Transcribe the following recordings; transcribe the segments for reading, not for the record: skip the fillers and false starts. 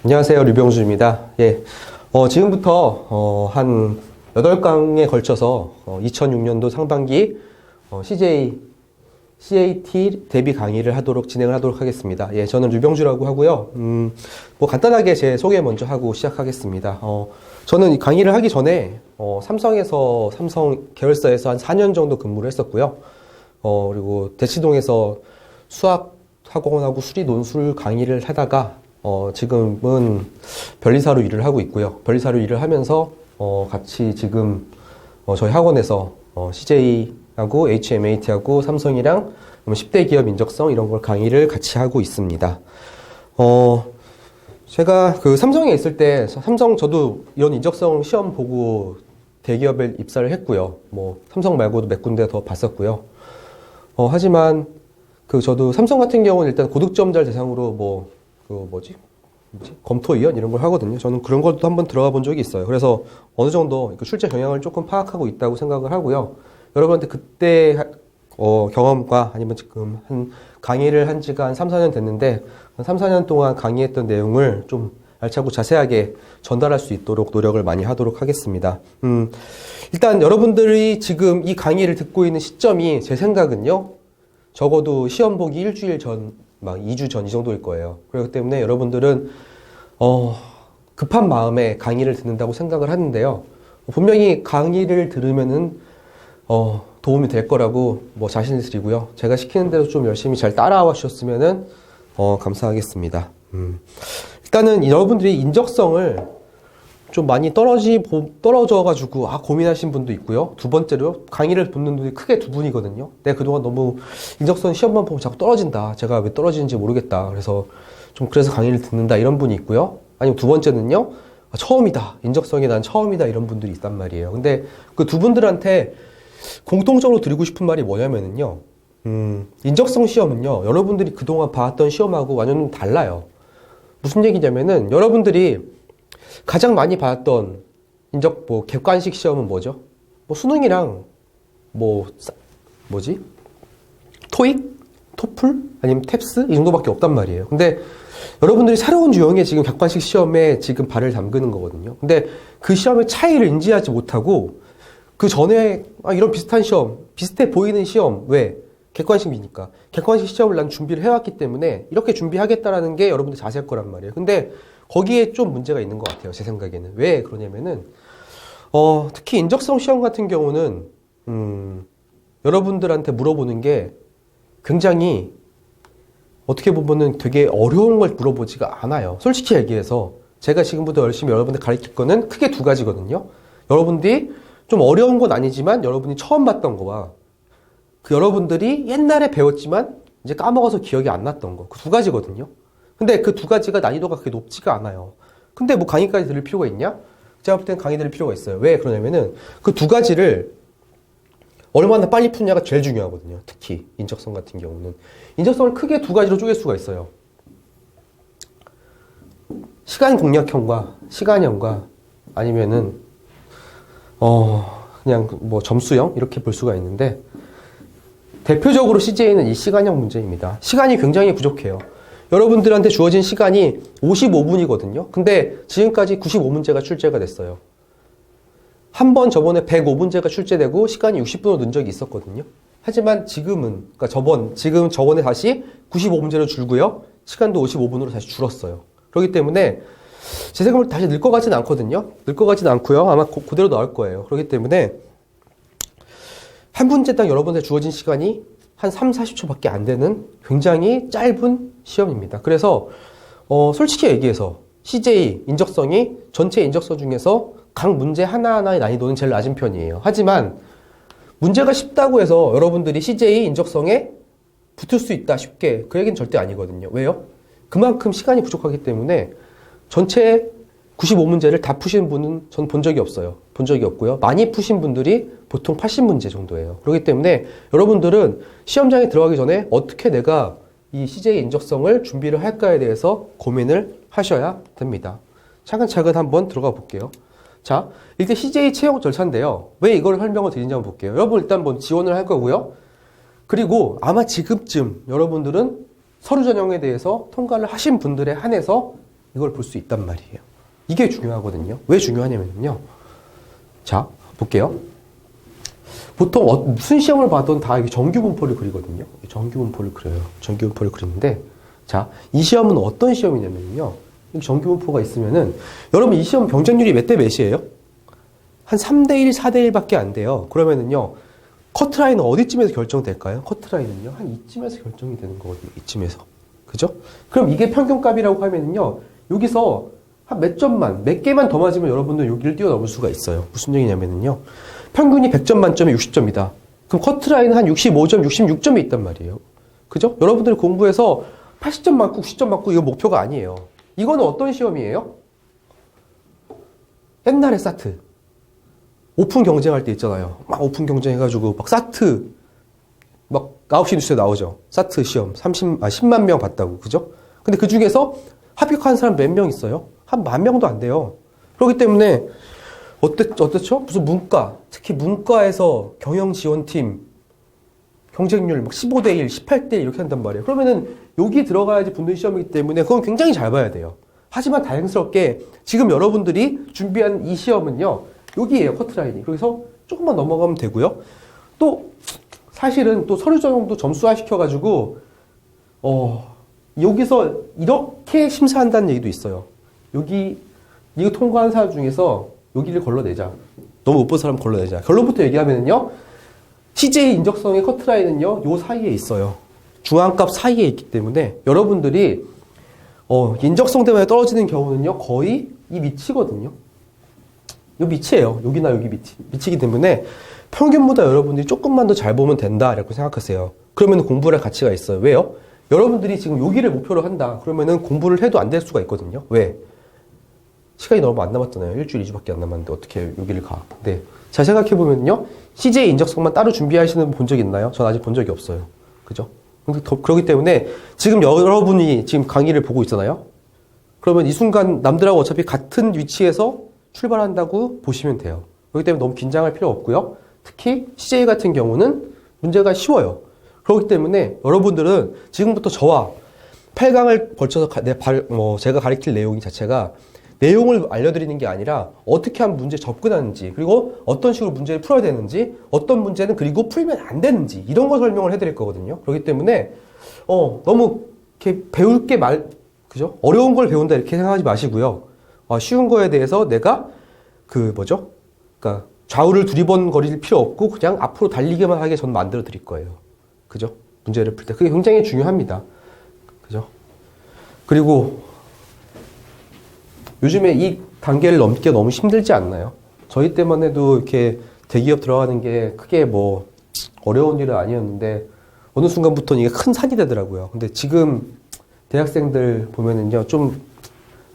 안녕하세요. 류병주입니다. 예. 지금부터, 한 8강에 걸쳐서, 2006년도 상반기, CAT 대비 강의를 진행을 하도록 하겠습니다. 예, 저는 류병주라고 하고요. 간단하게 제 소개 먼저 하고 시작하겠습니다. 저는 이 강의를 하기 전에, 삼성 계열사에서 한 4년 정도 근무를 했었고요. 그리고 대치동에서 수학 학원하고 수리 논술 강의를 하다가, 지금은 변리사로 일을 하고 있고요. 변리사로 일을 하면서, 같이 지금, 저희 학원에서, CJ하고 HMAT하고 삼성이랑 10대 기업 인적성 이런 걸 강의를 같이 하고 있습니다. 제가 그 삼성에 있을 때, 저도 이런 인적성 시험 보고 대기업에 입사를 했고요. 삼성 말고도 몇 군데 더 봤었고요. 하지만, 저도 삼성 같은 경우는 일단 고득점자를 대상으로 검토위원 이런 걸 하거든요. 저는 그런 것도 한번 들어가 본 적이 있어요. 그래서 어느 정도 실제 경향을 조금 파악하고 있다고 생각을 하고요. 여러분한테 그때 경험과 아니면 지금 한 강의를 한 지가 한 3, 4년 됐는데 3, 4년 동안 강의했던 내용을 좀 알차고 자세하게 전달할 수 있도록 노력을 많이 하도록 하겠습니다. 일단 여러분들이 지금 이 강의를 듣고 있는 시점이 제 생각은요. 적어도 시험 보기 일주일 전, 2주 전 이 정도일 거예요. 그렇기 때문에 여러분들은 급한 마음에 강의를 듣는다고 생각을 하는데요. 분명히 강의를 들으면은 도움이 될 거라고 자신을 드리고요. 제가 시키는 대로 좀 열심히 잘 따라와 주셨으면은 감사하겠습니다. 일단은 여러분들이 인적성을 좀 많이 떨어져가지고 고민하신 분도 있고요. 두 번째로 강의를 듣는 분이 크게 두 분이거든요. 내가 그동안 너무 인적성 시험만 보면 자꾸 떨어진다. 제가 왜 떨어지는지 모르겠다. 그래서 강의를 듣는다 이런 분이 있고요. 아니면 두 번째는요. 처음이다. 인적성이 난 처음이다. 이런 분들이 있단 말이에요. 근데 그 두 분들한테 공통적으로 드리고 싶은 말이 뭐냐면은요. 인적성 시험은요. 여러분들이 그동안 봐왔던 시험하고 완전 달라요. 무슨 얘기냐면은 여러분들이 가장 많이 받았던 객관식 시험은 뭐죠? 수능이랑, 토익? 토플? 아니면 탭스? 이 정도밖에 없단 말이에요. 근데 여러분들이 새로운 유형의 지금 객관식 시험에 지금 발을 담그는 거거든요. 근데 그 시험의 차이를 인지하지 못하고 그 전에 이런 비슷한 시험, 비슷해 보이는 시험, 왜? 객관식이니까. 객관식 시험을 난 준비를 해왔기 때문에 이렇게 준비하겠다라는 게 여러분들 자세일 거란 말이에요. 근데 거기에 좀 문제가 있는 것 같아요. 제 생각에는. 왜 그러냐면은, 특히 인적성 시험 같은 경우는, 여러분들한테 물어보는 게 굉장히 어떻게 보면은 되게 어려운 걸 물어보지가 않아요. 솔직히 얘기해서 제가 지금부터 열심히 여러분들 가르칠 거는 크게 두 가지거든요. 여러분들이 좀 어려운 건 아니지만 여러분이 처음 봤던 거와 여러분들이 옛날에 배웠지만 이제 까먹어서 기억이 안 났던 거. 그 두 가지거든요. 근데 그 두 가지가 난이도가 그렇게 높지가 않아요. 근데 강의까지 들을 필요가 있냐? 제가 볼 땐 강의 들을 필요가 있어요. 왜 그러냐면은 그 두 가지를 얼마나 빨리 푸냐가 제일 중요하거든요. 특히 인적성 같은 경우는. 인적성을 크게 두 가지로 쪼갤 수가 있어요. 시간 공략형과 시간형과 아니면은 그냥 점수형 이렇게 볼 수가 있는데 대표적으로 CJ는 이 시간형 문제입니다. 시간이 굉장히 부족해요. 여러분들한테 주어진 시간이 55분이거든요. 근데 지금까지 95문제가 출제가 됐어요. 한 번 저번에 105문제가 출제되고 시간이 60분으로 는 적이 있었거든요. 하지만 지금은, 저번에 다시 95문제로 줄고요. 시간도 55분으로 다시 줄었어요. 그렇기 때문에 제 생각으로 다시 늘 것 같지는 않거든요. 늘 것 같지는 않고요. 아마 그대로 나올 거예요. 그렇기 때문에 한 문제당 여러분한테 주어진 시간이 한 3, 40초밖에 안 되는 굉장히 짧은 시험입니다. 그래서 솔직히 얘기해서 CJ 인적성이 전체 인적성 중에서 각 문제 하나하나의 난이도는 제일 낮은 편이에요. 하지만 문제가 쉽다고 해서 여러분들이 CJ 인적성에 붙을 수 있다 쉽게 그 얘기는 절대 아니거든요. 왜요? 그만큼 시간이 부족하기 때문에 전체 95문제를 다 푸신 분은 전 본 적이 없어요. 본 적이 없고요. 많이 푸신 분들이 보통 80문제 정도예요. 그렇기 때문에 여러분들은 시험장에 들어가기 전에 어떻게 내가 이 CJ 인적성을 준비를 할까에 대해서 고민을 하셔야 됩니다. 차근차근 한번 들어가 볼게요. 자, 일단 CJ 채용 절차인데요. 왜 이걸 설명을 드리는지 한번 볼게요. 여러분 일단 지원을 할 거고요. 그리고 아마 지금쯤 여러분들은 서류 전형에 대해서 통과를 하신 분들에 한해서 이걸 볼 수 있단 말이에요. 이게 중요하거든요. 왜 중요하냐면요. 자, 볼게요. 보통 무슨 시험을 봐도 다 이게 정규분포를 그리거든요. 정규분포를 그려요. 정규분포를 그리는데, 자, 이 시험은 어떤 시험이냐면요. 정규분포가 있으면은, 여러분 이 시험 경쟁률이 몇 대 몇이에요? 한 3대1, 4대1밖에 안 돼요. 그러면은요, 커트라인은 어디쯤에서 결정될까요? 커트라인은요, 한 이쯤에서 결정이 되는 거거든요. 이쯤에서. 그죠? 그럼 이게 평균값이라고 하면은요, 여기서 한 몇 점만, 몇 개만 더 맞으면 여러분들 여기를 뛰어넘을 수가 있어요. 무슨 얘기냐면은요, 평균이 100점 만점에 60점이다. 그럼 커트라인은 한 65점, 66점이 있단 말이에요. 그죠? 여러분들이 공부해서 80점 맞고 90점 맞고 이거 목표가 아니에요. 이거는 어떤 시험이에요? 옛날에 사트. 오픈 경쟁할 때 있잖아요. 막 오픈 경쟁해가지고 막 사트 막 9시 뉴스에 나오죠. 사트 시험 10만 명 봤다고. 그죠? 근데 그 중에서 합격한 사람 몇 명 있어요? 한 10,000명도 안 돼요. 그렇기 때문에 어떻죠? 무슨 문과, 특히 문과에서 경영지원팀 경쟁률 막 15대1, 18대1 이렇게 한단 말이에요. 그러면은 여기 들어가야지 붙는 시험이기 때문에 그건 굉장히 잘 봐야 돼요. 하지만 다행스럽게 지금 여러분들이 준비한 이 시험은요. 여기에요, 커트라인이. 그래서 조금만 넘어가면 되고요. 또 사실은 또 서류 전형도 점수화 시켜가지고 여기서 이렇게 심사한다는 얘기도 있어요. 여기 이거 통과한 사람 중에서 여기를 걸러내자. 너무 못 본 사람 걸러내자. 결론부터 얘기하면요. CJ 인적성의 커트라인은요. 요 사이에 있어요. 중앙값 사이에 있기 때문에 여러분들이 인적성 때문에 떨어지는 경우는요. 거의 이 밑이거든요. 요 밑이에요. 여기나 여기 밑이기 때문에 평균보다 여러분들이 조금만 더 잘 보면 된다. 이렇게 생각하세요. 그러면 공부를 할 가치가 있어요. 왜요? 여러분들이 지금 여기를 목표로 한다. 그러면은 공부를 해도 안 될 수가 있거든요. 왜? 시간이 너무 안 남았잖아요. 일주일, 2주밖에 안 남았는데 어떻게 여기를 가. 네. 잘 생각해보면요. CJ 인적성만 따로 준비하시는 분 본 적 있나요? 전 아직 본 적이 없어요. 그죠? 그렇기 때문에 지금 여러분이 지금 강의를 보고 있잖아요. 그러면 이 순간 남들하고 어차피 같은 위치에서 출발한다고 보시면 돼요. 그렇기 때문에 너무 긴장할 필요 없고요. 특히 CJ 같은 경우는 문제가 쉬워요. 그렇기 때문에 여러분들은 지금부터 저와 8강을 걸쳐서 제가 가르칠 내용 자체가 내용을 알려드리는 게 아니라 어떻게 하면 문제에 접근하는지, 그리고 어떤 식으로 문제를 풀어야 되는지, 어떤 문제는 그리고 풀면 안 되는지, 이런 거 설명을 해드릴 거거든요. 그렇기 때문에 너무 이렇게 배울 게 그죠? 어려운 걸 배운다 이렇게 생각하지 마시고요. 쉬운 거에 대해서 내가 그러니까 좌우를 두리번거릴 필요 없고 그냥 앞으로 달리기만 하게 전 만들어 드릴 거예요. 그죠? 문제를 풀 때. 그게 굉장히 중요합니다. 그죠? 그리고 요즘에 이 단계를 넘기가 너무 힘들지 않나요? 저희 때만 해도 이렇게 대기업 들어가는 게 크게 어려운 일은 아니었는데 어느 순간부터는 이게 큰 산이 되더라고요. 근데 지금 대학생들 보면은요, 좀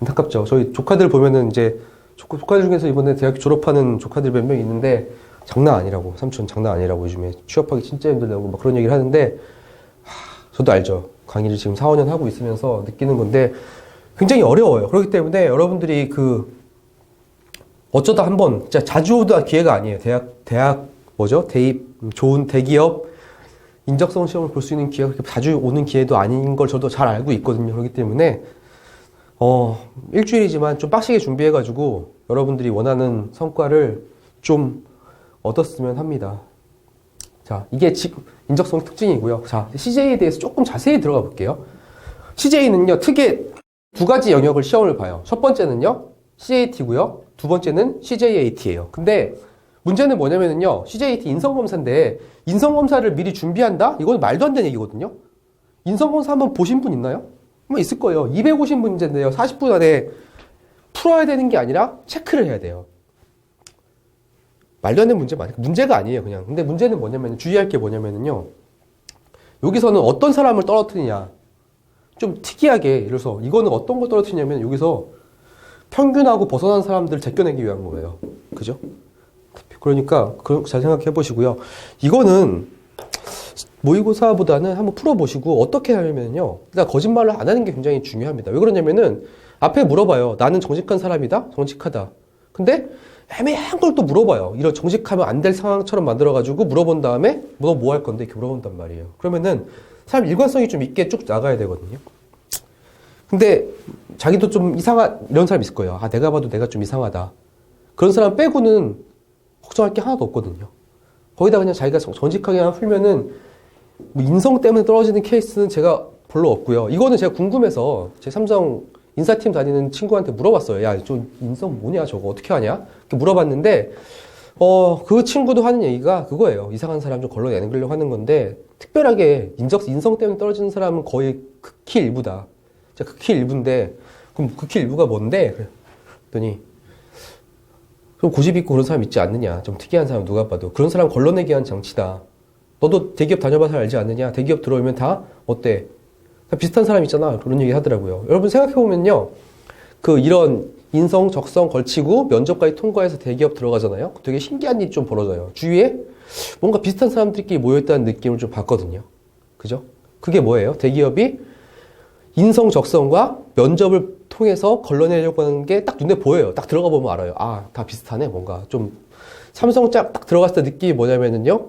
안타깝죠. 저희 조카들 보면은 이제 조카들 중에서 이번에 대학 졸업하는 조카들 몇 명 있는데 장난 아니라고, 삼촌 장난 아니라고 요즘에 취업하기 진짜 힘들다고 막 그런 얘기를 하는데 저도 알죠. 강의를 지금 4, 5년 하고 있으면서 느끼는 건데 굉장히 어려워요. 그렇기 때문에 여러분들이 어쩌다 한번, 진짜 자주 오다 기회가 아니에요. 대입, 좋은 대기업, 인적성 시험을 볼 수 있는 기회가 그렇게 자주 오는 기회도 아닌 걸 저도 잘 알고 있거든요. 그렇기 때문에, 일주일이지만 좀 빡시게 준비해가지고 여러분들이 원하는 성과를 좀 얻었으면 합니다. 자, 이게 지금 인적성 특징이고요. 자, CJ에 대해서 조금 자세히 들어가 볼게요. CJ는요, 특이의 두 가지 영역을 시험을 봐요. 첫 번째는요, CAT고요. 두 번째는 CJAT예요. 근데 문제는 뭐냐면요, CJAT 인성검사인데 인성검사를 미리 준비한다? 이건 말도 안 되는 얘기거든요. 인성검사 한번 보신 분 있나요? 한번 있을 거예요. 250문제인데요. 40분 안에 풀어야 되는 게 아니라 체크를 해야 돼요. 말도 안 되는 문제가 아니에요, 그냥. 근데 문제는 뭐냐면, 주의할 게 뭐냐면요, 여기서는 어떤 사람을 떨어뜨리냐. 좀 특이하게, 예를 들어서 이거는 어떤 걸 떨어뜨리냐면 여기서 평균하고 벗어난 사람들을 제껴내기 위한 거예요. 그죠? 그러니까 잘 생각해 보시고요. 이거는 모의고사보다는 한번 풀어보시고 어떻게 하냐면요. 그러니까 거짓말을 안 하는 게 굉장히 중요합니다. 왜 그러냐면은 앞에 물어봐요. 나는 정직한 사람이다? 정직하다. 근데 애매한 걸 또 물어봐요. 이런 정직하면 안 될 상황처럼 만들어가지고 물어본 다음에 너 뭐 할 건데? 이렇게 물어본단 말이에요. 그러면은 사람 일관성이 좀 있게 쭉 나가야 되거든요. 근데 자기도 좀 이런 사람이 있을 거예요. 아, 내가 봐도 내가 좀 이상하다. 그런 사람 빼고는 걱정할 게 하나도 없거든요. 거기다 그냥 자기가 정직하게만 풀면은 뭐 인성 때문에 떨어지는 케이스는 제가 별로 없고요. 이거는 제가 궁금해서 제 삼성 인사팀 다니는 친구한테 물어봤어요. 야, 저 인성 뭐냐, 저거 어떻게 하냐? 이렇게 물어봤는데, 그 친구도 하는 얘기가 그거예요. 이상한 사람 좀 걸러내려고 하는 건데, 특별하게 인성 때문에 떨어지는 사람은 거의 극히 일부다. 진짜 극히 일부인데, 그럼 극히 일부가 뭔데? 그랬더니, 좀 고집 있고 그런 사람 있지 않느냐. 좀 특이한 사람 누가 봐도. 그런 사람 걸러내기 위한 장치다. 너도 대기업 다녀봐서 알지 않느냐. 대기업 들어오면 다 어때? 다 비슷한 사람 있잖아. 그런 얘기 하더라고요. 여러분 생각해보면요. 이런 인성, 적성 걸치고 면접까지 통과해서 대기업 들어가잖아요. 되게 신기한 일이 좀 벌어져요. 주위에 뭔가 비슷한 사람들끼리 모여있다는 느낌을 좀 받거든요. 그죠? 그게 뭐예요? 대기업이 인성, 적성과 면접을 통해서 걸러내려고 하는 게 딱 눈에 보여요. 딱 들어가 보면 알아요. 아, 다 비슷하네. 뭔가 좀 삼성 딱 들어갔을 때 느낌이 뭐냐면은요.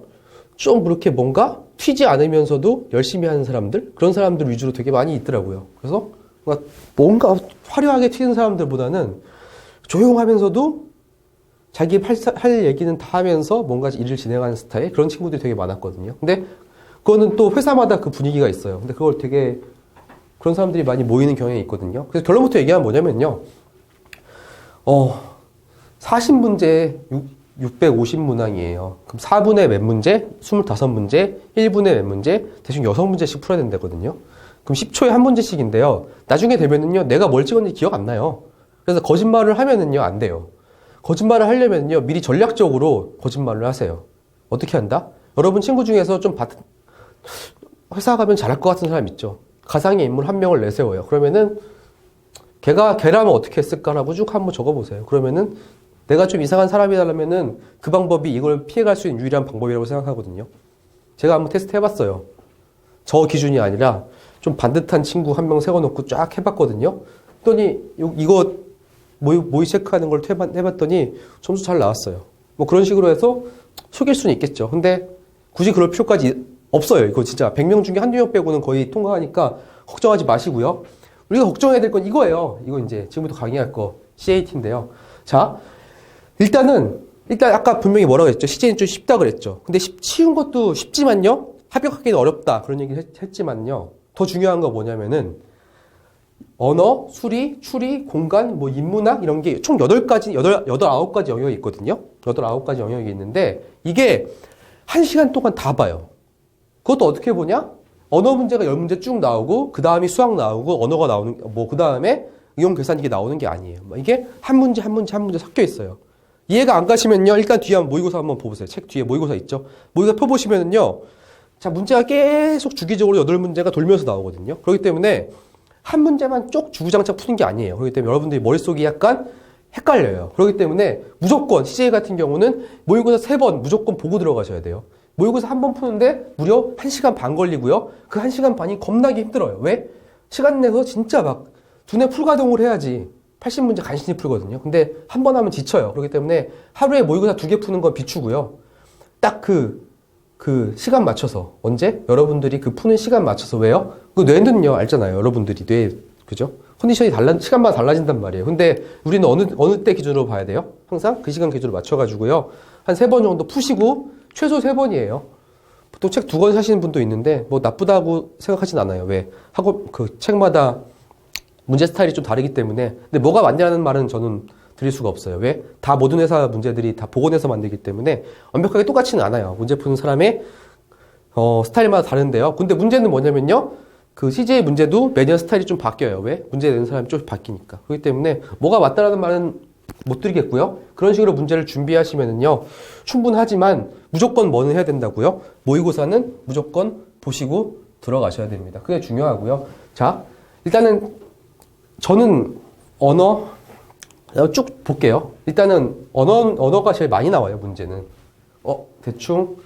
좀 그렇게 뭔가 튀지 않으면서도 열심히 하는 사람들? 그런 사람들 위주로 되게 많이 있더라고요. 그래서 뭔가 화려하게 튀는 사람들보다는 조용하면서도 자기 할 얘기는 다 하면서 뭔가 일을 진행하는 스타일? 그런 친구들이 되게 많았거든요. 근데 그거는 또 회사마다 그 분위기가 있어요. 근데 그걸 되게 그런 사람들이 많이 모이는 경향이 있거든요. 그래서 결론부터 얘기하면 뭐냐면요. 40문제 650문항이에요. 그럼 4분의 몇 문제? 25문제, 1분의 몇 문제? 대충 6문제씩 풀어야 된다거든요. 그럼 10초에 한 문제씩인데요. 나중에 되면은요, 내가 뭘 찍었는지 기억 안 나요. 그래서 거짓말을 하면은요, 안 돼요. 거짓말을 하려면요, 미리 전략적으로 거짓말을 하세요. 어떻게 한다? 여러분 친구 중에서 좀 회사 가면 잘할 것 같은 사람 있죠. 가상의 인물 한 명을 내세워요. 그러면은 걔라면 어떻게 했을까라고 쭉 한번 적어보세요. 그러면은 내가 좀 이상한 사람이라면은 그 방법이 이걸 피해갈 수 있는 유일한 방법이라고 생각하거든요. 제가 한번 테스트 해봤어요. 저 기준이 아니라 좀 반듯한 친구 한 명 세워놓고 쫙 해봤거든요. 그랬더니 이거 모의 체크하는 걸 해봤더니 점수 잘 나왔어요. 뭐 그런 식으로 해서 속일 수는 있겠죠. 근데 굳이 그럴 필요까지 없어요. 이거 진짜 100명 중에 한두 명 빼고는 거의 통과하니까 걱정하지 마시고요. 우리가 걱정해야 될 건 이거예요. 이거 이제 지금부터 강의할 거 CAT인데요. 자, 일단 아까 분명히 뭐라고 했죠? CJ는 좀 쉽다 그랬죠. 근데 쉬운 것도 쉽지만요. 합격하기는 어렵다. 그런 얘기를 했지만요. 더 중요한 거 뭐냐면은 언어, 수리, 추리, 공간, 뭐 인문학 이런 게 총 8가지, 9가지 영역이 있거든요. 9가지 영역이 있는데 이게 1시간 동안 다 봐요. 그것도 어떻게 보냐? 언어 문제가 10문제 쭉 나오고 그 다음이 수학 나오고 언어가 나오는 그 다음에 응용 계산 이게 나오는 게 아니에요. 이게 한 문제 섞여 있어요. 이해가 안 가시면요. 일단 뒤에 한번 모의고사 한번 보세요. 책 뒤에 모의고사 있죠? 모의고사 펴보시면은요. 자, 문제가 계속 주기적으로 8문제가 돌면서 나오거든요. 그렇기 때문에 한 문제만 쭉 주구장창 푸는 게 아니에요. 그렇기 때문에 여러분들이 머릿속이 약간 헷갈려요. 그렇기 때문에 무조건 CJ 같은 경우는 모의고사 3번 무조건 보고 들어가셔야 돼요. 모의고사 한 번 푸는데 무려 1시간 반 걸리고요. 그 1시간 반이 겁나게 힘들어요. 왜? 시간 내서 진짜 막 두뇌 풀가동을 해야지 80문제 간신히 풀거든요. 근데 한 번 하면 지쳐요. 그렇기 때문에 하루에 모의고사 2개 푸는 건 비추고요. 딱 그 시간 맞춰서 언제? 여러분들이 그 푸는 시간 맞춰서 왜요? 그 뇌는요 알잖아요. 여러분들이 그죠? 컨디션이 시간마다 달라진단 말이에요. 근데 우리는 어느 때 기준으로 봐야 돼요? 항상 그 시간 기준으로 맞춰가지고요. 한 3번 정도 푸시고 최소 3번이에요. 보통 책 2권 사시는 분도 있는데 뭐 나쁘다고 생각하진 않아요. 왜? 그 책마다 문제 스타일이 좀 다르기 때문에. 근데 뭐가 맞냐는 말은 저는 드릴 수가 없어요. 왜? 다 모든 회사 문제들이 다 복원해서 만들기 때문에 완벽하게 똑같지는 않아요. 문제 푸는 사람의 스타일마다 다른데요. 근데 문제는 뭐냐면요. 그 CJ 문제도 매년 스타일이 좀 바뀌어요. 왜? 문제 내는 사람이 좀 바뀌니까. 그렇기 때문에 뭐가 맞다라는 말은 못 드리겠고요. 그런 식으로 문제를 준비하시면은요. 충분하지만 무조건 뭐는 해야 된다고요? 모의고사는 무조건 보시고 들어가셔야 됩니다. 그게 중요하고요. 자, 일단은 저는 언어 쭉 볼게요. 일단은 언어가 제일 많이 나와요. 문제는 대충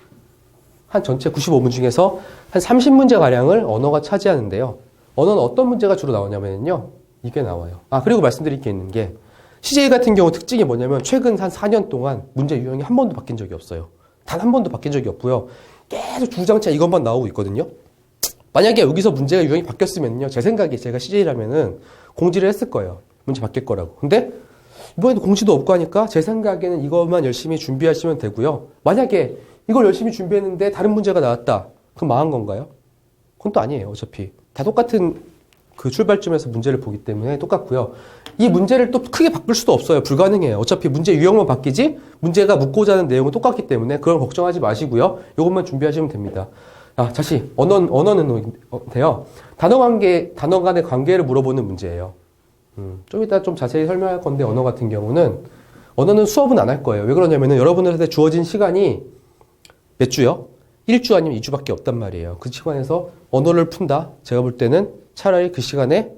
한 전체 95문 중에서 한 30문제 가량을 언어가 차지하는데요. 언어는 어떤 문제가 주로 나오냐면요. 이게 나와요. 그리고 말씀드릴 게 있는 게 CJ 같은 경우 특징이 뭐냐면 최근 한 4년 동안 문제 유형이 한 번도 바뀐 적이 없어요. 단 한 번도 바뀐 적이 없고요. 계속 주구장창 이것만 나오고 있거든요. 만약에 여기서 문제가 유형이 바뀌었으면요. 제 생각에 제가 CJ라면은 공지를 했을 거예요. 문제 바뀔 거라고. 근데 이번에도 공지도 없고 하니까 제 생각에는 이것만 열심히 준비하시면 되고요. 만약에 이걸 열심히 준비했는데 다른 문제가 나왔다. 그럼 망한 건가요? 그건 또 아니에요. 어차피. 다 똑같은 그 출발점에서 문제를 보기 때문에 똑같고요. 이 문제를 또 크게 바꿀 수도 없어요. 불가능해요. 어차피 문제 유형만 바뀌지 문제가 묻고자 하는 내용은 똑같기 때문에 그걸 걱정하지 마시고요. 이것만 준비하시면 됩니다. 다시 언어는데요. 단어 간의 관계를 물어보는 문제예요. 좀 이따 좀 자세히 설명할 건데 언어는 수업은 안 할 거예요. 왜 그러냐면은 여러분들한테 주어진 시간이 몇 주요? 1주 아니면 2주밖에 없단 말이에요. 그 시간에서 언어를 푼다? 제가 볼 때는 차라리 그 시간에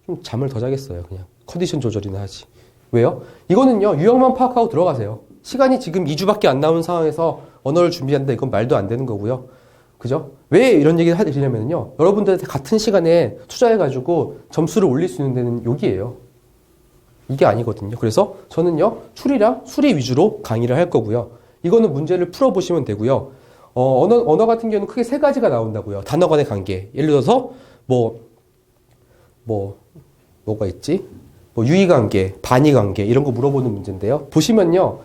좀 잠을 더 자겠어요. 그냥 컨디션 조절이나 하지. 왜요? 이거는요. 유형만 파악하고 들어가세요. 시간이 지금 2주밖에 안 남은 상황에서 언어를 준비한다. 이건 말도 안 되는 거고요. 그죠? 왜 이런 얘기를 드리냐면요. 여러분들한테 같은 시간에 투자해가지고 점수를 올릴 수 있는 데는 여기예요. 이게 아니거든요. 그래서 저는요. 추리랑 수리 위주로 강의를 할 거고요. 이거는 문제를 풀어보시면 되고요. 언어 같은 경우는 크게 세 가지가 나온다고요. 단어 간의 관계. 예를 들어서 뭐가 있지? 유의관계, 반의관계 이런 거 물어보는 문제인데요. 보시면요.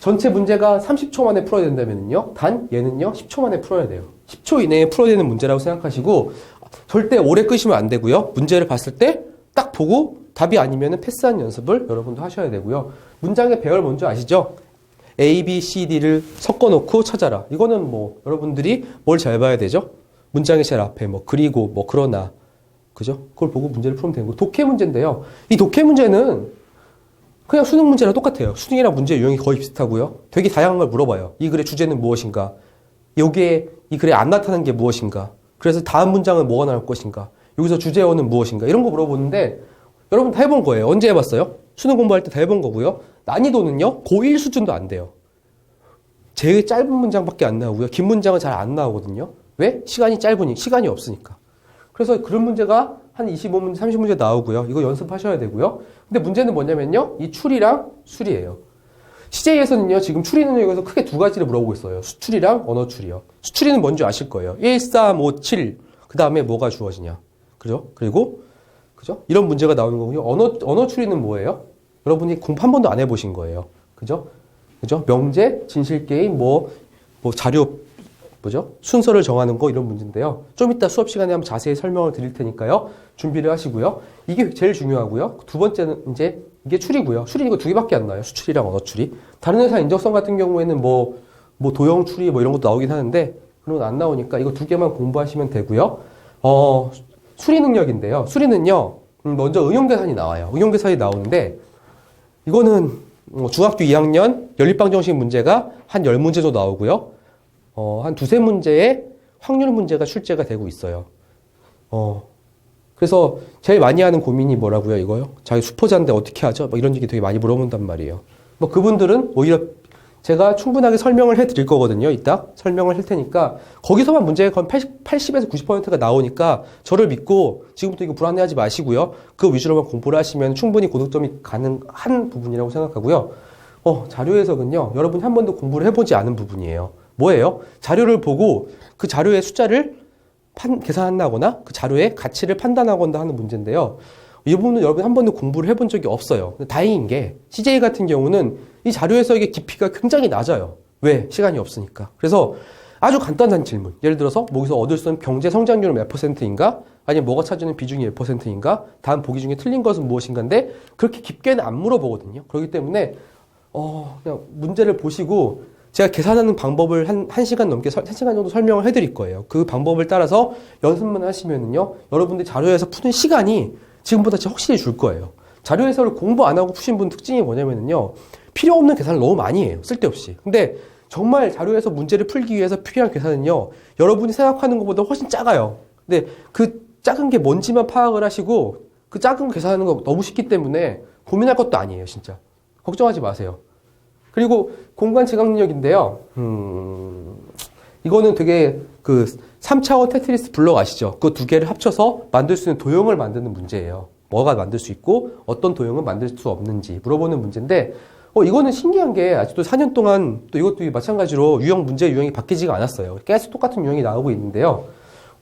전체 문제가 30초 만에 풀어야 된다면요. 단 얘는요. 10초 만에 풀어야 돼요. 10초 이내에 풀어야 되는 문제라고 생각하시고 절대 오래 끄시면 안 되고요. 문제를 봤을 때 딱 보고 답이 아니면 패스하는 연습을 여러분도 하셔야 되고요. 문장의 배열 뭔지 아시죠? A, B, C, D를 섞어놓고 찾아라. 이거는 여러분들이 뭘 잘 봐야 되죠? 문장의 제일 앞에 그리고 그러나 그죠? 그걸 보고 문제를 풀면 되는 거. 독해 문제인데요. 이 독해 문제는 그냥 수능 문제랑 똑같아요. 수능이랑 문제 유형이 거의 비슷하고요. 되게 다양한 걸 물어봐요. 이 글의 주제는 무엇인가? 여기에 이 글에 안 나타나는 게 무엇인가? 그래서 다음 문장은 뭐가 나올 것인가? 여기서 주제어는 무엇인가? 이런 거 물어보는데 여러분 다 해본 거예요. 언제 해봤어요? 수능 공부할 때 다 해본 거고요. 난이도는요. 고1 수준도 안 돼요. 제일 짧은 문장밖에 안 나오고요. 긴 문장은 잘 안 나오거든요. 왜? 시간이 없으니까. 그래서 그런 문제가 한 25문제, 30문제 나오고요. 이거 연습하셔야 되고요. 근데 문제는 뭐냐면요. 이 추리랑 수리예요. CJ에서는요. 지금 추리 능력에서 크게 두 가지를 물어보고 있어요. 수추리랑 언어 추리요. 수추리는 뭔지 아실 거예요. 1, 3, 5, 7. 그 다음에 뭐가 주어지냐. 그죠? 그리고 그죠? 이런 문제가 나오는 거고요. 언어 추리는 뭐예요? 여러분이 공부 한 번도 안 해보신 거예요. 그죠? 명제, 진실 게임, 자료, 순서를 정하는 거 이런 문제인데요. 좀 이따 수업 시간에 한번 자세히 설명을 드릴 테니까요. 준비를 하시고요. 이게 제일 중요하고요. 두 번째는 이제 이게 추리고요. 추리 이거 두 개밖에 안 나와요. 수추리랑 언어 추리. 다른 회사 인적성 같은 경우에는 도형 추리 이런 것도 나오긴 하는데 그런 건 안 나오니까 이거 두 개만 공부하시면 되고요. 수리 능력인데요. 수리는요. 먼저 응용계산이 나와요. 응용계산이 나오는데 이거는 중학교 2학년 연립방정식 문제가 한 10문제 정도 나오고요. 한 두세 문제의 확률 문제가 출제가 되고 있어요. 그래서 제일 많이 하는 고민이 뭐라고요, 이거요? 자기 수포자인데 어떻게 하죠? 이런 얘기 되게 많이 물어본단 말이에요. 그분들은 오히려 제가 충분하게 설명을 해 드릴 거거든요. 이따 설명을 할 테니까 거기서만 문제가 거의 80에서 90%가 나오니까 저를 믿고 지금부터 이거 불안해하지 마시고요. 그 위주로만 공부를 하시면 충분히 고득점이 가능한 부분이라고 생각하고요. 자료 해석은요. 여러분이 한 번도 공부를 해보지 않은 부분이에요. 뭐예요? 자료를 보고 그 자료의 숫자를 계산한다거나 그 자료의 가치를 판단하거나 하는 문제인데요. 이 부분은 여러분 한 번도 공부를 해본 적이 없어요. 다행인 게 CJ 같은 경우는 이 자료 해석의 깊이가 굉장히 낮아요. 왜? 시간이 없으니까. 그래서 아주 간단한 질문. 예를 들어서 여기서 얻을 수 있는 경제 성장률은 몇 %인가? 아니면 뭐가 차지하는 비중이 몇 %인가? 다음 보기 중에 틀린 것은 무엇인가인데 그렇게 깊게는 안 물어보거든요. 그렇기 때문에 그냥 문제를 보시고 제가 계산하는 방법을 한 시간 넘게, 1시간 정도 설명을 해드릴 거예요. 그 방법을 따라서 연습만 하시면은요, 여러분들 자료에서 푸는 시간이 지금보다 진짜 확실히 줄 거예요. 자료 해설을 공부 안 하고 푸신 분 특징이 뭐냐면은요, 필요 없는 계산을 너무 많이 해요. 쓸데없이. 근데 정말 자료에서 문제를 풀기 위해서 필요한 계산은요, 여러분이 생각하는 것보다 훨씬 작아요. 근데 그 작은 게 뭔지만 파악을 하시고, 그 작은 거 계산하는 거 너무 쉽기 때문에 고민할 것도 아니에요, 진짜. 걱정하지 마세요. 그리고 공간 지각 능력인데요. 이거는 되게 3차원 테트리스 블록 아시죠? 그 두 개를 합쳐서 만들 수 있는 도형을 만드는 문제예요. 뭐가 만들 수 있고 어떤 도형은 만들 수 없는지 물어보는 문제인데 이거는 신기한 게 아직도 4년 동안 또 이것도 마찬가지로 유형이 바뀌지가 않았어요. 계속 똑같은 유형이 나오고 있는데요.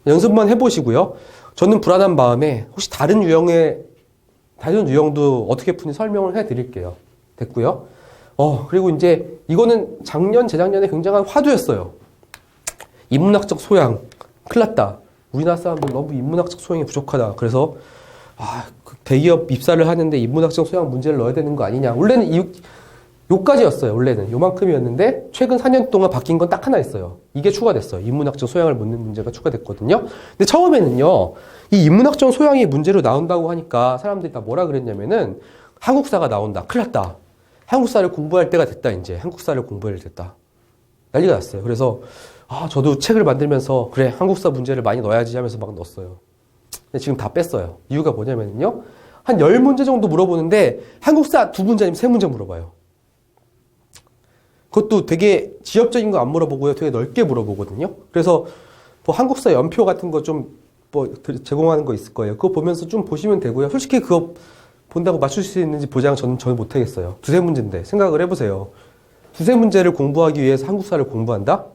연습만 해보시고요. 저는 불안한 마음에 혹시 다른 유형도 어떻게 푸는지 설명을 해드릴게요. 됐고요. 그리고 이제 이거는 재작년에 굉장한 화두였어요. 인문학적 소양. 큰일 났다. 우리나라 사람들 너무 인문학적 소양이 부족하다. 그래서 그 대기업 입사를 하는데 인문학적 소양 문제를 넣어야 되는 거 아니냐. 원래는 요까지였어요. 원래는 요만큼이었는데 최근 4년 동안 바뀐 건 딱 하나 있어요. 이게 추가됐어요. 인문학적 소양을 묻는 문제가 추가됐거든요. 근데 처음에는요, 이 인문학적 소양이 문제로 나온다고 하니까 사람들이 다 뭐라 그랬냐면은 한국사가 나온다. 큰일 났다. 한국사를 공부할 때가 됐다. 이제 한국사를 공부할 때가 됐다. 난리가 났어요. 그래서 저도 책을 만들면서 그래 한국사 문제를 많이 넣어야지 하면서 막 넣었어요. 근데 지금 다 뺐어요. 이유가 뭐냐면요, 한 10문제 정도 물어보는데 한국사 2문제 아니면 3문제 물어봐요. 그것도 되게 지역적인 거 안 물어보고요. 되게 넓게 물어보거든요. 그래서 뭐 한국사 연표 같은 거 좀 제공하는 거 있을 거예요. 그거 보면서 좀 보시면 되고요. 솔직히 그거 본다고 맞출 수 있는지 보장 저는 못하겠어요. 2-3문제인데 생각을 해보세요. 2-3문제를 공부하기 위해서 한국사를 공부한다?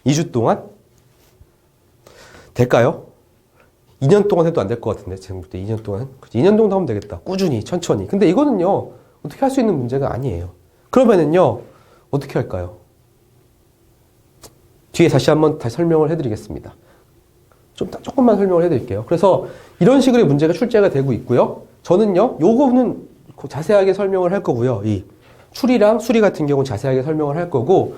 2주 동안? 될까요? 2년 동안 해도 안 될 것 같은데 제가 볼 때 2년 동안? 2년 정도 하면 되겠다. 꾸준히 천천히. 근데 이거는요 어떻게 할 수 있는 문제가 아니에요. 그러면은요 어떻게 할까요? 뒤에 다시 설명을 해드리겠습니다. 조금만 설명을 해드릴게요. 그래서 이런 식으로 문제가 출제가 되고 있고요. 저는요 요거는 자세하게 설명을 할 거고요. 이 추리랑 수리 같은 경우는 자세하게 설명을 할 거고,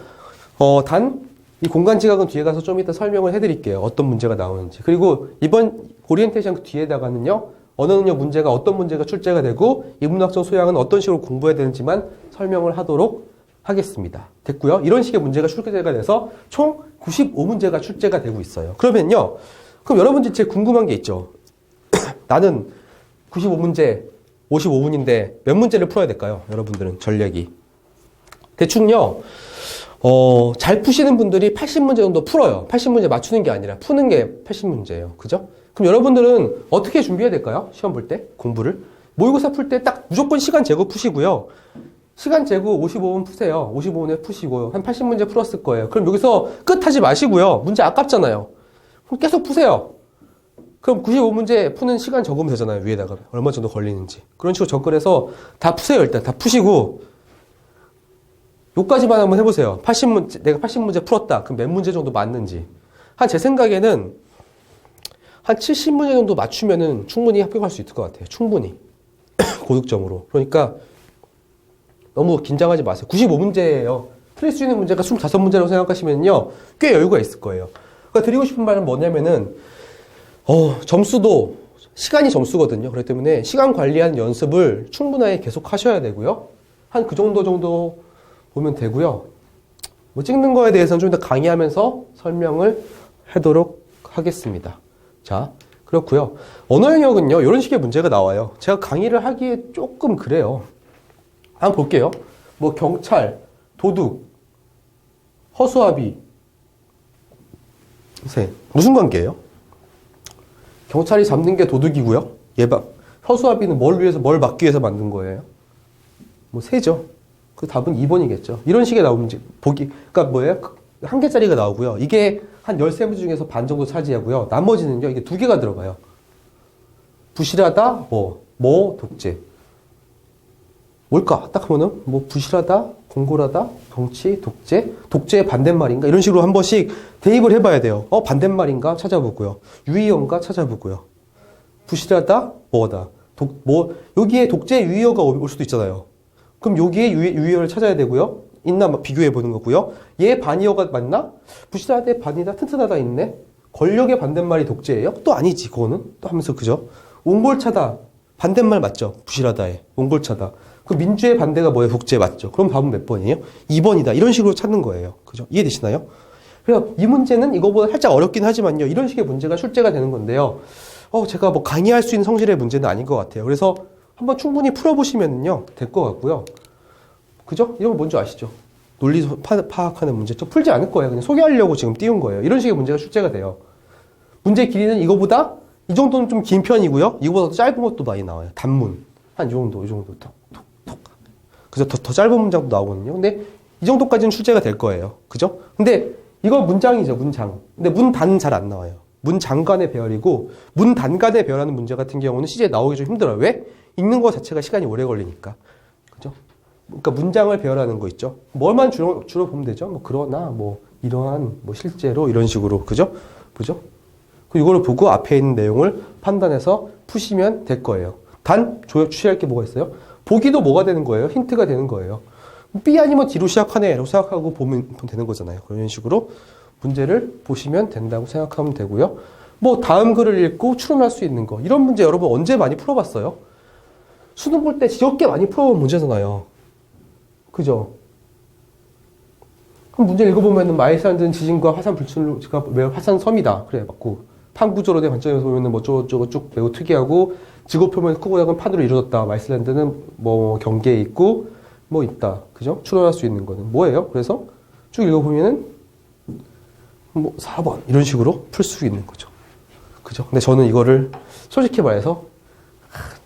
단 이 공간지각은 뒤에 가서 좀 이따 설명을 해드릴게요. 어떤 문제가 나오는지. 그리고 이번 오리엔테이션 뒤에다가는요 어느 능력 문제가 어떤 문제가 출제가 되고 인문학적 소양은 어떤 식으로 공부해야 되는지만 설명을 하도록 하겠습니다. 됐고요. 이런 식의 문제가 출제가 돼서 총 95문제가 출제가 되고 있어요. 그러면요, 그럼 여러분들이 제일 궁금한 게 있죠. 나는 95문제 55분인데 몇 문제를 풀어야 될까요? 여러분들은 전략이 대충요 잘 푸시는 분들이 80문제 정도 풀어요. 80문제 맞추는 게 아니라 푸는 게 80문제예요. 그죠? 그럼 여러분들은 어떻게 준비해야 될까요? 시험 볼 때 공부를 모의고사 풀 때 딱 무조건 시간 재고 푸시고요. 시간 재고 55분 푸세요. 55분에 푸시고 한 80문제 풀었을 거예요. 그럼 여기서 끝하지 마시고요. 문제 아깝잖아요. 그럼 계속 푸세요. 그럼 95문제 푸는 시간 적으면 되잖아요. 위에다가 얼마 정도 걸리는지. 그런 식으로 접근해서 다 푸세요. 일단 다 푸시고 요까지만 한번 해보세요. 내가 80문제 풀었다. 그럼 몇 문제 정도 맞는지. 제 생각에는 한 70문제 정도 맞추면은 충분히 합격할 수 있을 것 같아요. 충분히. 고득점으로. 그러니까 너무 긴장하지 마세요. 95문제예요. 틀릴 수 있는 문제가 25문제라고 생각하시면요 꽤 여유가 있을 거예요. 그러니까 드리고 싶은 말은 뭐냐면은 점수도 시간이 점수거든요. 그렇기 때문에 시간 관리하는 연습을 충분하게 계속 하셔야 되고요. 한 그 정도 보면 되고요. 뭐 찍는 거에 대해서는 좀 더 강의하면서 설명을 하도록 하겠습니다. 자, 그렇고요. 언어 영역은요, 이런 식의 문제가 나와요. 제가 강의를 하기에 조금 그래요. 한번 볼게요. 뭐 경찰, 도둑, 허수아비, 무슨 관계예요? 경찰이 잡는 게 도둑이고요. 허수아비는 뭘 막기 위해서 만든 거예요? 뭐 새죠. 그 답은 2번이겠죠. 이런 식의 나오면 그러니까 뭐예요? 한 개짜리가 나오고요. 이게 한 13문제 중에서 반 정도 차지하고요. 나머지는요, 이게 2개가 들어가요. 부실하다, 독재. 뭘까? 딱 하면은, 부실하다, 공고하다, 정치, 독재의 반대말인가? 이런 식으로 한 번씩 대입을 해봐야 돼요. 반대말인가? 찾아보고요. 유의어인가? 찾아보고요. 부실하다, 뭐다. 여기에 독재 유의어가 올 수도 있잖아요. 그럼 여기에 유의어를 찾아야 되고요. 있나 비교해보는 거고요. 얘 반의어가 맞나? 부실하다, 반이다, 튼튼하다 있네? 권력의 반대말이 독재예요? 또 아니지, 그거는. 또 하면서, 그죠? 옹골차다. 반대말 맞죠? 부실하다에. 옹골차다. 그 민주의 반대가 뭐예요? 독재 맞죠? 그럼 답은 몇 번이에요? 2번이다. 이런 식으로 찾는 거예요. 그죠? 이해되시나요? 그래서 이 문제는 이거보다 살짝 어렵긴 하지만요. 이런 식의 문제가 출제가 되는 건데요. 제가 강의할 수 있는 성질의 문제는 아닌 것 같아요. 그래서 한번 충분히 풀어보시면요. 될 것 같고요. 그죠? 이런 거 뭔지 아시죠? 논리 파악하는 문제. 좀 풀지 않을 거예요. 그냥 소개하려고 지금 띄운 거예요. 이런 식의 문제가 출제가 돼요. 문제 길이는 이거보다 이 정도는 좀 긴 편이고요. 이거보다 더 짧은 것도 많이 나와요. 단문. 한 이 정도. 그래서 더 짧은 문장도 나오거든요. 근데 이 정도까지는 출제가 될 거예요. 그죠? 근데 이거 문장이죠, 문장. 근데 문단 잘 안 나와요. 문장간의 배열이고, 문단간의 배열하는 문제 같은 경우는 CJ에 나오기 좀 힘들어요. 왜? 읽는 거 자체가 시간이 오래 걸리니까. 그죠? 그러니까 문장을 배열하는 거 있죠. 뭘만 주로 보면 되죠. 뭐, 그러나, 뭐, 이러한, 뭐, 실제로, 이런 식으로. 그죠? 보죠? 이거를 보고 앞에 있는 내용을 판단해서 푸시면 될 거예요. 단, 주의할 게 뭐가 있어요? 보기도 뭐가 되는 거예요? 힌트가 되는 거예요. B 아니면 D로 시작하네 라고 생각하고 보면 되는 거잖아요. 그런 식으로 문제를 보시면 된다고 생각하면 되고요. 뭐 다음 글을 읽고 추론할 수 있는 거. 이런 문제 여러분 언제 많이 풀어봤어요? 수능 볼 때 지겹게 많이 풀어본 문제잖아요. 그죠? 그럼 문제 읽어보면은 아이슬란드는 지진과 화산 불출가 매우 화산섬이다. 그래, 맞고. 판구조로 된 관점에서 보면은 뭐 저거 쭉 매우 특이하고 지구 표면이 크고 작은 파도로 이루어졌다. 아이슬란드는 뭐 경계에 있고 뭐 있다. 그죠? 추론할 수 있는 거는 뭐예요? 그래서 쭉 읽어보면은 뭐 4번 이런 식으로 풀 수 있는 거죠. 그죠? 근데 저는 이거를 솔직히 말해서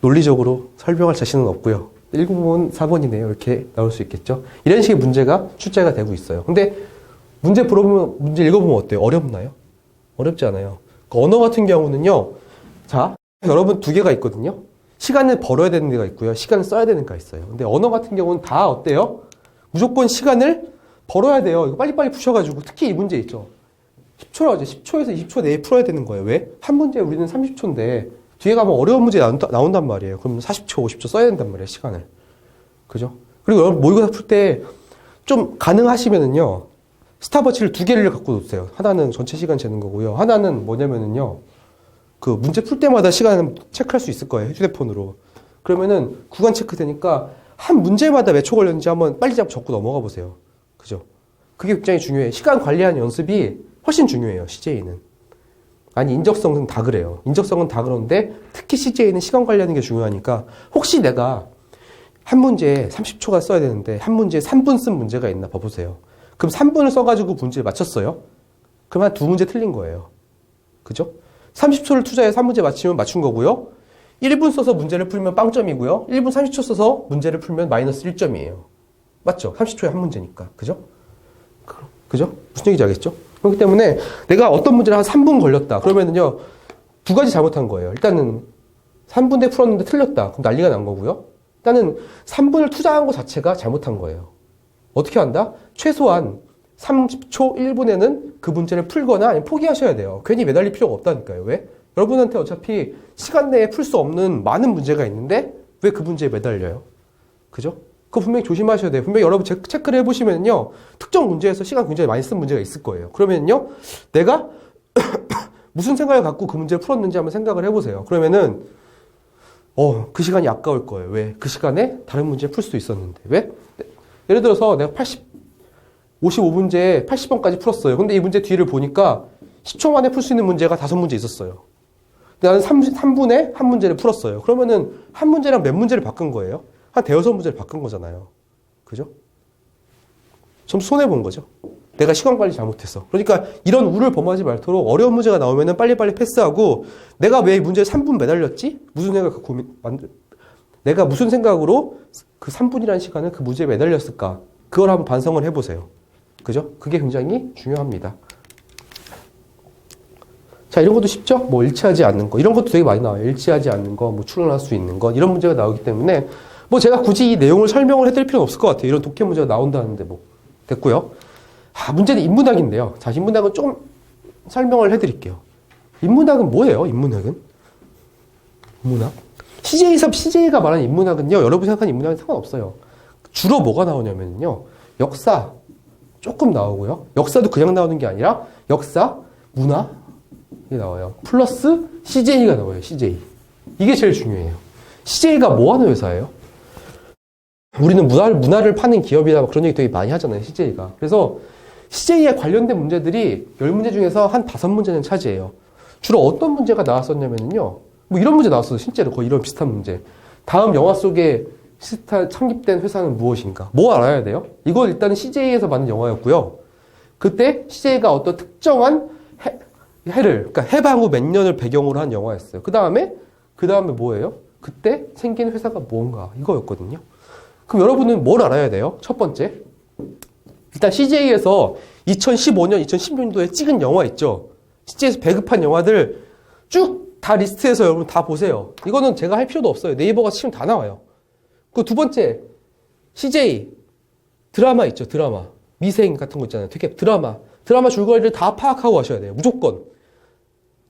논리적으로 설명할 자신은 없고요. 읽어보면 4번이네요. 이렇게 나올 수 있겠죠? 이런 식의 문제가 출제가 되고 있어요. 근데 문제 읽어보면 어때요? 어렵나요? 어렵지 않아요. 그 언어 같은 경우는요. 자, 여러분 두 개가 있거든요. 시간을 벌어야 되는 데가 있고요. 시간을 써야 되는 데가 있어요. 근데 언어 같은 경우는 다 어때요? 무조건 시간을 벌어야 돼요. 이거 빨리빨리 푸셔가지고. 특히 이 문제 있죠. 10초라고 하죠. 10초에서 20초 내에 풀어야 되는 거예요. 왜? 한 문제에 우리는 30초인데 뒤에 가면 어려운 문제 나온단 말이에요. 그럼 40초, 50초 써야 된단 말이에요. 시간을. 그죠? 그리고 여러분 모의고사 풀 때 좀 가능하시면은요. 스탑워치를 두 개를 갖고 놓으세요. 하나는 전체 시간 재는 거고요. 하나는 뭐냐면은요. 그 문제 풀 때마다 시간을 체크할 수 있을 거예요. 휴대폰으로. 그러면은 구간 체크 되니까 한 문제마다 몇 초 걸렸는지 한번 빨리 잡고 적고 넘어가 보세요. 그죠? 그게 굉장히 중요해요. 시간 관리하는 연습이 훨씬 중요해요. CJ는. 아니 인적성은 다 그래요. 인적성은 다 그런데 특히 CJ는 시간 관리하는 게 중요하니까 혹시 내가 한 문제에 30초가 써야 되는데 한 문제에 3분 쓴 문제가 있나 봐보세요. 그럼 3분을 써가지고 문제를 맞췄어요. 그럼 한 두 문제 틀린 거예요. 그죠? 30초를 투자해서 한 문제 맞히면 맞춘 거고요. 1분 써서 문제를 풀면 빵점이고요. 1분 30초 써서 문제를 풀면 마이너스 1점이에요. 맞죠? 30초에 한 문제니까. 그죠? 그죠? 무슨 얘기인지 알겠죠? 그렇기 때문에 내가 어떤 문제를 한 3분 걸렸다. 그러면은요, 두 가지 잘못한 거예요. 일단은 3분 내 풀었는데 틀렸다. 그럼 난리가 난 거고요. 일단은 3분을 투자한 것 자체가 잘못한 거예요. 어떻게 한다? 최소한 30초 1분에는 그 문제를 풀거나 아니면 포기하셔야 돼요. 괜히 매달릴 필요가 없다니까요. 왜? 여러분한테 어차피 시간 내에 풀 수 없는 많은 문제가 있는데 왜 그 문제에 매달려요? 그죠? 그거 분명히 조심하셔야 돼요. 분명히 여러분 체크를 해보시면요. 특정 문제에서 시간 굉장히 많이 쓴 문제가 있을 거예요. 그러면요. 내가 무슨 생각을 갖고 그 문제를 풀었는지 한번 생각을 해보세요. 그러면은 그 시간이 아까울 거예요. 왜? 그 시간에 다른 문제를 풀 수도 있었는데. 왜? 예를 들어서 내가 55문제 80번까지 풀었어요. 근데 이 문제 뒤를 보니까 10초 만에 풀 수 있는 문제가 5문제 있었어요. 나는 3분에 한 문제를 풀었어요. 그러면은 한 문제랑 몇 문제를 바꾼 거예요? 한 대여섯 문제를 바꾼 거잖아요. 그죠? 좀 손해본 거죠. 내가 시간 관리 잘못했어. 그러니까 이런 우를 범하지 말도록 어려운 문제가 나오면은 빨리빨리 패스하고 내가 왜 이 문제에 3분 매달렸지? 무슨 생각 내가 무슨 생각으로 그 3분이라는 시간을 그 문제에 매달렸을까? 그걸 한번 반성을 해보세요. 그죠? 그게 굉장히 중요합니다. 자, 이런 것도 쉽죠? 뭐 일치하지 않는 거. 이런 것도 되게 많이 나와요. 일치하지 않는 거, 뭐 추론할 수 있는 거. 이런 문제가 나오기 때문에 뭐 제가 굳이 이 내용을 설명을 해드릴 필요는 없을 것 같아요. 이런 독해 문제가 나온다는데 뭐. 됐고요. 문제는 인문학인데요. 자, 인문학은 조금 설명을 해드릴게요. 인문학은 뭐예요? 인문학은? 인문학? CJ가 말하는 인문학은요. 여러분이 생각하는 인문학은 상관없어요. 주로 뭐가 나오냐면요. 역사 조금 나오고요. 역사도 그냥 나오는 게 아니라 역사, 문화 이게 나와요. 플러스 CJ가 나와요. CJ. 이게 제일 중요해요. CJ가 뭐 하는 회사예요? 우리는 문화를 파는 기업이다 그런 얘기 되게 많이 하잖아요. CJ가. 그래서 CJ에 관련된 문제들이 10문제 중에서 한 5문제는 차지해요. 주로 어떤 문제가 나왔었냐면요. 뭐 이런 문제 나왔어요. 실제로 거의 이런 비슷한 문제. 다음 영화 속에 창립된 회사는 무엇인가? 뭐 알아야 돼요? 이걸 일단은 CJ에서 만든 영화였고요. 그때 CJ가 어떤 특정한 그러니까 해방 후 몇 년을 배경으로 한 영화였어요. 그 다음에 뭐예요? 그때 생긴 회사가 뭔가 이거였거든요. 그럼 여러분은 뭘 알아야 돼요? 첫 번째. 일단 CJ에서 2015년, 2016년도에 찍은 영화 있죠. CJ에서 배급한 영화들 쭉 다 리스트해서 여러분 다 보세요. 이거는 제가 할 필요도 없어요. 네이버가 치면 다 나와요. 그 두 번째, CJ 드라마 있죠. 드라마. 미생 같은 거 있잖아요. 되게 드라마 줄거리를 다 파악하고 하셔야 돼요. 무조건.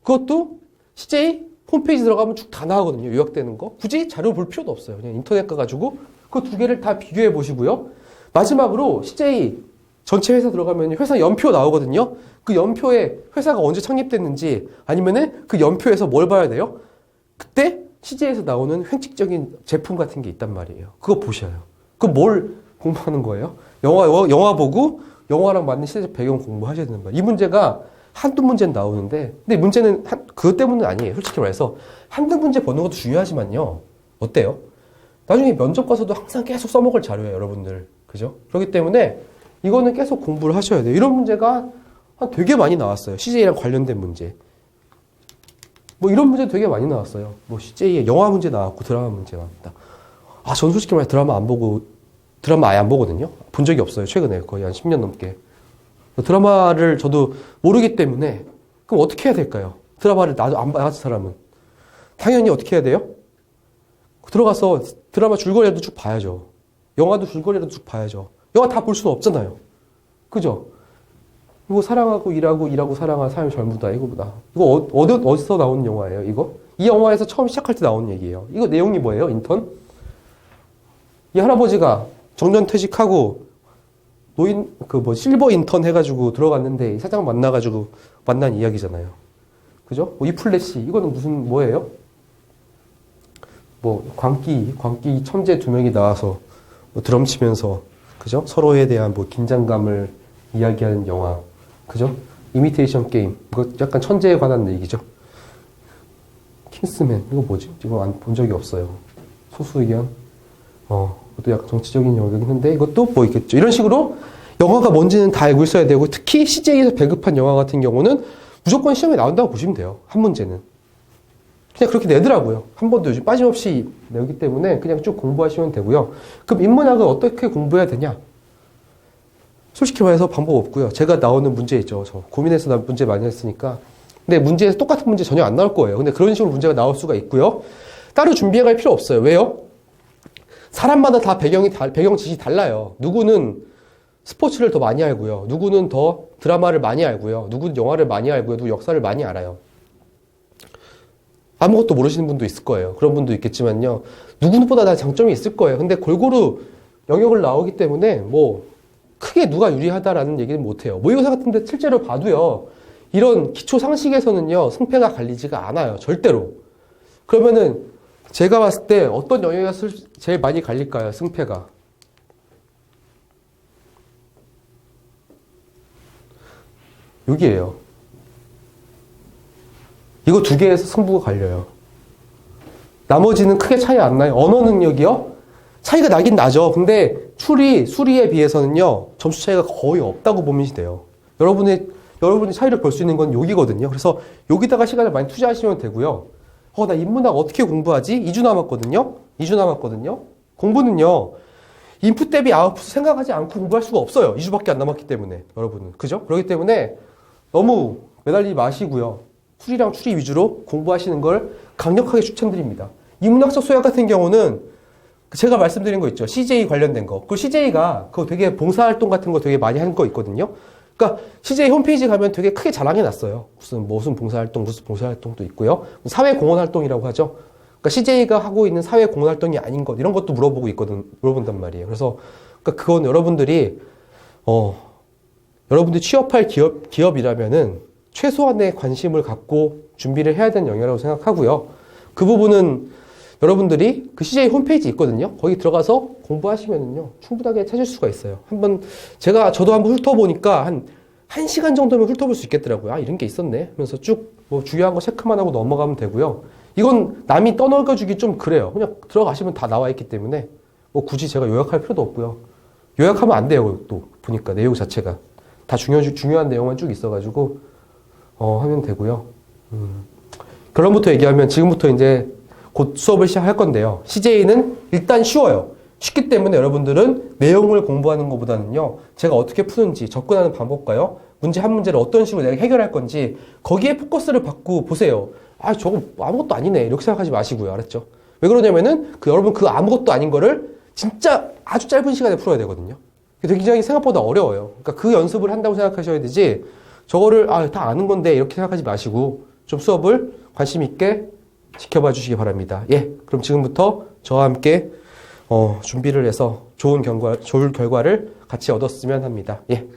그것도 CJ 홈페이지 들어가면 쭉 다 나오거든요. 요약되는 거. 굳이 자료 볼 필요도 없어요. 그냥 인터넷 가가지고 그 두 개를 다 비교해 보시고요. 마지막으로 CJ 전체 회사 들어가면 회사 연표 나오거든요. 그 연표에 회사가 언제 창립됐는지 아니면은 그 연표에서 뭘 봐야 돼요? 그때 CJ에서 나오는 획칙적인 제품 같은 게 있단 말이에요. 그거 보셔요. 그거 뭘 공부하는 거예요? 영화 보고 영화랑 맞는 시대적 배경 공부하셔야 되는 거예요. 이 문제가 한두 문제는 나오는데, 근데 문제는 그것 때문은 아니에요. 솔직히 말해서. 한두 문제 보는 것도 중요하지만요. 어때요? 나중에 면접 가서도 항상 계속 써먹을 자료예요, 여러분들. 그죠? 그렇기 때문에 이거는 계속 공부를 하셔야 돼요. 이런 문제가 되게 많이 나왔어요. CJ랑 관련된 문제. 뭐 이런 문제 되게 많이 나왔어요. 뭐 CJ에 영화 문제 나왔고 드라마 문제 나왔다. 전 솔직히 말해 드라마 아예 안 보거든요. 본 적이 없어요. 최근에 거의 한 10년 넘게. 드라마를 저도 모르기 때문에 그럼 어떻게 해야 될까요? 드라마를 나도 안 봐서 사람은. 당연히 어떻게 해야 돼요? 들어가서 드라마 줄거리라도 쭉 봐야죠. 영화도 줄거리라도 쭉 봐야죠. 영화 다 볼 수는 없잖아요. 그죠? 이거 사랑하고 일하고 사랑하는 삶이 전부다. 이거보다. 이거 어디서 나온 영화예요, 이거? 이 영화에서 처음 시작할 때 나온 얘기예요. 이거 내용이 뭐예요, 인턴? 이 할아버지가 정년퇴직하고 실버 인턴 해가지고 들어갔는데 이 사장 만나가지고 만난 이야기잖아요. 그죠? 이 플래시, 이거는 무슨, 뭐예요? 광기 천재 두 명이 나와서 드럼 치면서, 그죠? 서로에 대한 긴장감을 이야기하는 영화. 그죠? 이미테이션 게임. 이거 약간 천재에 관한 얘기죠. 킹스맨. 이거 뭐지? 이거 본 적이 없어요. 소수 의견. 그것도 약간 정치적인 영역이긴 한데, 이것도 뭐 있겠죠. 이런 식으로 영화가 뭔지는 다 알고 있어야 되고, 특히 CJ에서 배급한 영화 같은 경우는 무조건 시험에 나온다고 보시면 돼요. 한 문제는. 그냥 그렇게 내더라고요. 한 번도 요즘 빠짐없이 내기 때문에 그냥 쭉 공부하시면 되고요. 그럼 인문학은 어떻게 공부해야 되냐? 솔직히 말해서 방법 없고요. 제가 나오는 문제 있죠. 저 고민해서 나 문제 많이 했으니까. 근데 문제에서 똑같은 문제 전혀 안 나올 거예요. 근데 그런 식으로 문제가 나올 수가 있고요. 따로 준비해갈 필요 없어요. 왜요? 사람마다 다 배경 지식이 달라요. 누구는 스포츠를 더 많이 알고요. 누구는 더 드라마를 많이 알고요. 누구는 영화를 많이 알고요. 누구 역사를 많이 알아요. 아무것도 모르시는 분도 있을 거예요. 그런 분도 있겠지만요. 누구보다 다 장점이 있을 거예요. 근데 골고루 영역을 나오기 때문에 크게 누가 유리하다라는 얘기는 못해요. 모의고사 같은데 실제로 봐도요. 이런 기초 상식에서는요. 승패가 갈리지가 않아요. 절대로. 그러면은 제가 봤을 때 어떤 영역에서 제일 많이 갈릴까요? 승패가. 여기에요. 이거 두 개에서 승부가 갈려요. 나머지는 크게 차이 안 나요. 언어 능력이요? 차이가 나긴 나죠. 근데 수리에 비해서는요, 점수 차이가 거의 없다고 보면 돼요. 여러분이 차이를 볼 수 있는 건 여기거든요. 그래서 여기다가 시간을 많이 투자하시면 되고요. 나 인문학 어떻게 공부하지? 2주 남았거든요. 공부는요, 인풋 대비 아웃풋 생각하지 않고 공부할 수가 없어요. 2주밖에 안 남았기 때문에, 여러분은. 그죠? 그렇기 때문에 너무 매달리지 마시고요. 수리랑 추리 위주로 공부하시는 걸 강력하게 추천드립니다. 인문학적 소양 같은 경우는 제가 말씀드린 거 있죠. CJ 관련된 거. 그 CJ가 그거 되게 봉사활동 같은 거 되게 많이 하는 거 있거든요. 그러니까 CJ 홈페이지 가면 되게 크게 자랑해 놨어요. 무슨 봉사활동도 있고요. 사회공헌활동이라고 하죠. 그러니까 CJ가 하고 있는 사회공헌활동이 아닌 것, 이런 것도 물어본단 말이에요. 그래서 그건 여러분들이 취업할 기업이라면은 최소한의 관심을 갖고 준비를 해야 되는 영역이라고 생각하고요. 그 부분은 여러분들이 그 CJ 홈페이지 있거든요. 거기 들어가서 공부하시면은요, 충분하게 찾을 수가 있어요. 저도 한번 훑어보니까 한 1시간 정도면 훑어볼 수 있겠더라고요. 이런 게 있었네 하면서 쭉 중요한 거 체크만 하고 넘어가면 되고요. 이건 남이 떠넘겨주기 좀 그래요. 그냥 들어가시면 다 나와 있기 때문에 굳이 제가 요약할 필요도 없고요. 요약하면 안 돼요. 또 보니까 내용 자체가 다 중요한 내용만 쭉 있어가지고 하면 되고요. 결론부터 얘기하면 지금부터 이제 곧 수업을 시작할 건데요. CJ는 일단 쉬워요. 쉽기 때문에 여러분들은 내용을 공부하는 것보다는요, 제가 어떻게 푸는지, 접근하는 방법과요, 문제 한 문제를 어떤 식으로 내가 해결할 건지, 거기에 포커스를 받고 보세요. 아, 저거 아무것도 아니네. 이렇게 생각하지 마시고요. 알았죠? 왜 그러냐면은, 여러분 그 아무것도 아닌 거를 진짜 아주 짧은 시간에 풀어야 되거든요. 굉장히 생각보다 어려워요. 그러니까 그 연습을 한다고 생각하셔야 되지, 저거를, 다 아는 건데, 이렇게 생각하지 마시고, 좀 수업을 관심 있게 지켜봐 주시기 바랍니다. 예. 그럼 지금부터 저와 함께, 준비를 해서 좋은 결과를 같이 얻었으면 합니다. 예.